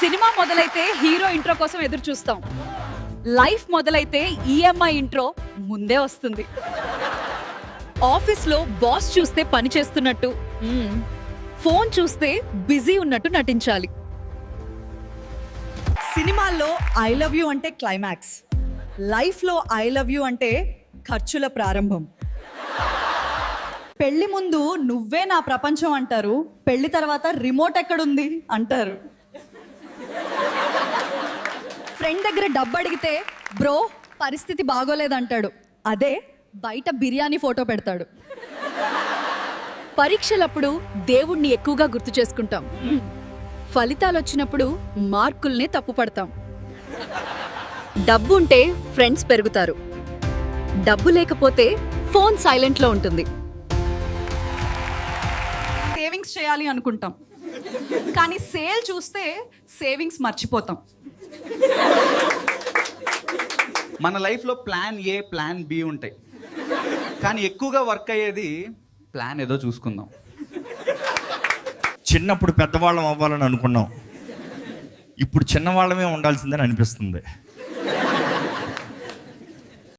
Cinema మొదలైతే hero intro కోసం ఎదురు చూస్తాం. లైఫ్ మొదలైతే ఈఎంఐ ఇంట్రో ముందే వస్తుంది. ఆఫీస్లో బాస్ చూస్తే పని చేస్తున్నట్టు, ఫోన్ చూస్తే బిజీ ఉన్నట్టు నటించాలి. సినిమాల్లో ఐ లవ్ యూ అంటే క్లైమాక్స్, లైఫ్లో ఐ లవ్ యూ అంటే ఖర్చుల ప్రారంభం. పెళ్లి ముందు నువ్వే నా ప్రపంచం అంటారు, పెళ్లి తర్వాత రిమోట్ ఎక్కడుంది అంటారు. ఫ్రెండ్ దగ్గర డబ్బు అడిగితే బ్రో పరిస్థితి బాగోలేదంటాడు, అదే బయట బిర్యానీ ఫోటో పెడతాడు. పరీక్షలప్పుడు దేవుణ్ణి ఎక్కువగా గుర్తు చేసుకుంటాం. ఫలితాలు వచ్చినప్పుడు మార్కుల్ని తప్పుపడతాం. డబ్బు ఉంటే ఫ్రెండ్స్ పెరుగుతారు, డబ్బు లేకపోతే ఫోన్ సైలెంట్లో ఉంటుంది. సేవింగ్స్ చేయాలి అనుకుంటాం, కానీ సేల్ చూస్తే సేవింగ్స్ మర్చిపోతాం. మన లైఫ్లో ప్లాన్ ఏ ప్లాన్ బి ఉంటాయి, కానీ ఎక్కువగా వర్క్ అయ్యేది ప్లాన్ ఏదో చూసుకుందాం. చిన్నప్పుడు పెద్దవాళ్ళం అవ్వాలని అనుకున్నాం, ఇప్పుడు చిన్నవాళ్ళమే ఉండాల్సిందని అనిపిస్తుంది.